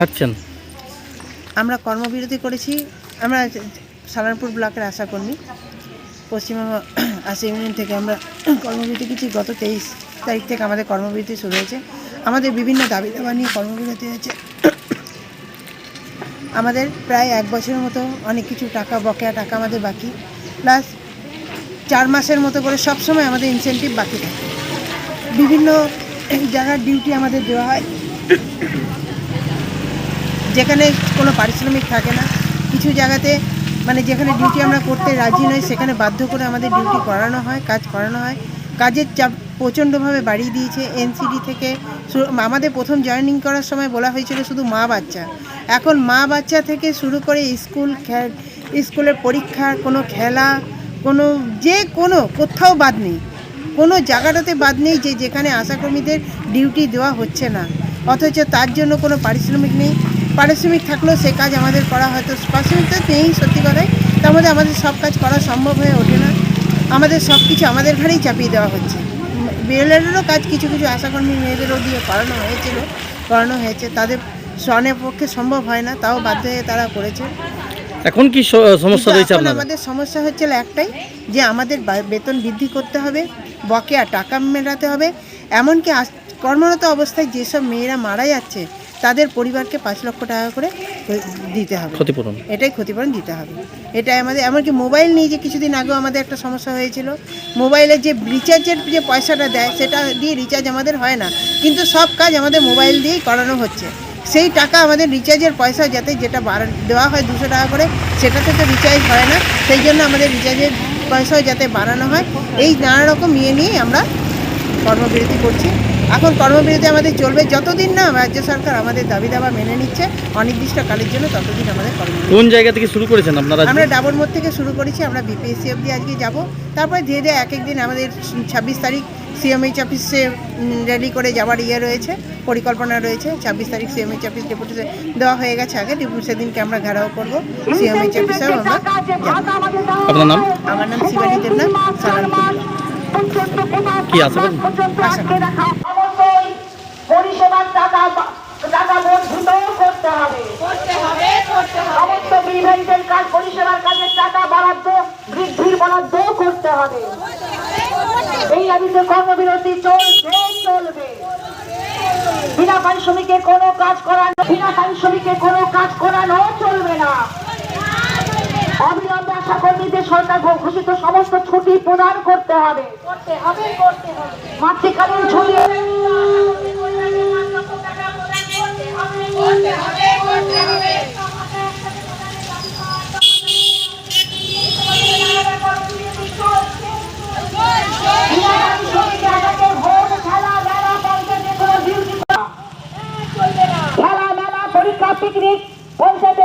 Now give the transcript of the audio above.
থাকছেন? আমরা কর্মবিরতি করেছি। আমরা সালানপুর ব্লকের আশাকর্মী। পশ্চিমবঙ্গ আশা ইউনিয়ন থেকে আমরা কর্মবিরতি করেছি। গত 23 তারিখ থেকে আমাদের কর্মবিরতি শুরু হয়েছে। আমাদের বিভিন্ন দাবি দাবা নিয়ে কর্মবিরতি হয়েছে। আমাদের প্রায় 1 বছরের মতো অনেক কিছু টাকা, বকেয়া টাকা আমাদের বাকি, প্লাস 4 মাসের মতো করে সবসময় আমাদের ইনসেন্টিভ বাকি থাকে। বিভিন্ন জায়গার ডিউটি আমাদের দেওয়া হয়, যেখানে কোনো পারিশ্রমিক থাকে না। কিছু জায়গাতে মানে যেখানে ডিউটি আমরা করতে রাজি নই, সেখানে বাধ্য করে আমাদের ডিউটি করানো হয়, কাজ করানো হয়। কাজের চাপ প্রচণ্ডভাবে বাড়িয়ে দিয়েছে এনসিডি থেকে। আমাদের প্রথম জয়েনিং করার সময় বলা হয়েছিল শুধু মা বাচ্চা। এখন মা বাচ্চা থেকে শুরু করে স্কুলের পরীক্ষা, কোনো খেলা, কোনো কোথাও বাদ নেই, কোনো জায়গাটাতে বাদ নেই যেখানে আশাকর্মীদের ডিউটি দেওয়া হচ্ছে না, অথচ তার জন্য কোনো পারিশ্রমিক নেই। পারিশ্রমিক থাকলেও সে কাজ আমাদের করা হয়তো পারিশ্রমিক তো নেই, সত্যি কথাই। তার মধ্যে আমাদের সব কাজ করা সম্ভব হয়ে ওঠে না। আমাদের সব কিছু আমাদের ঘাড়েই চাপিয়ে দেওয়া হচ্ছে। বিএলআরেরও কাজ কিছু কিছু আশাকর্মী মেয়েদেরও দিয়ে করানো হয়েছে। তাদের স্বনের পক্ষে সম্ভব হয় না, তাও বাধ্য হয়ে তারা করেছে। এখন কি সমস্যা রয়েছে আপনাদের? আমাদের সমস্যা হচ্ছে একটাই, যে আমাদের বেতন বৃদ্ধি করতে হবে, বকেয়া টাকা মেটাতে হবে। এমনকি কর্মরত অবস্থায় যেসব মেয়েরা মারা যাচ্ছে তাদের পরিবারকে 5 লক্ষ টাকা করে দিতে হবে, ক্ষতিপূরণ। এটাই ক্ষতিপূরণ দিতে হবে। এটাই আমাদের। এমনকি মোবাইল নিয়ে যে কিছুদিন আগেও আমাদের একটা সমস্যা হয়েছিল, মোবাইলের যে রিচার্জের যে পয়সাটা দেয় সেটা দিয়ে রিচার্জ আমাদের হয় না, কিন্তু সব কাজ আমাদের মোবাইল দিয়েই করানো হচ্ছে। সেই টাকা আমাদের রিচার্জের পয়সা যেটা দেওয়া হয় 200 টাকা করে, সেটাতে তো রিচার্জ হয় না। সেই জন্য আমাদের রিচার্জের পয়সাও যাতে বাড়ানো হয়, এই নানা রকম নিয়েই আমরা কর্মবিরতি করছি। এখন কর্মবিরতি আমাদের চলবে যতদিন না রাজ্য সরকার আমাদের দাবি দাবা মেনে নিচ্ছে অনির্দিষ্টকালের জন্য, ততদিন আমাদের কর্মবিরতি। কোন জায়গা থেকে শুরু করেছেন আপনারা? আমরা ডাবর মোড় থেকে শুরু করেছি, আমরা বিপিএসসি অবধি আজকে যাব। তারপরে ধীরে ধীরে এক দিন আমাদের 26 তারিখ সিএমএইচ অফিসে র্যালি করে যাওয়ার রয়েছে, পরিকল্পনা রয়েছে। 26 তারিখ সিএমএইচ অফিস ডেপুটেশন দেওয়া হয়ে গেছে আগে, সেদিনকে আমরা ঘেরাও করবো সিএমএইচ অফিসেও আমরা যাব। আপনার নাম? আমার নাম শিবানী দেবনাথ, সালানপুর। কি আছে বলুন? পরিষেবার টাকা বর্ধিত করতে হবে। সমস্ত বিভাগের কাজ পরিষেবার কাজের টাকা বরাদ্দ বৃদ্ধির বরাদ্দ করতে হবে। এই দাবিতে কর্মবিরতি চলবে। বিনা পারিশ্রমিকে কোনো কাজ করানো চলবে না। অবিলম্বে আশাকর্মীদের সরকার ঘোষিত সমস্ত ছুটি প্রদান করতে হবে। মাতৃকালীন ছুটি, খেলা, মেলা, পরীক্ষা, পিকনিক, পঞ্চায়েতে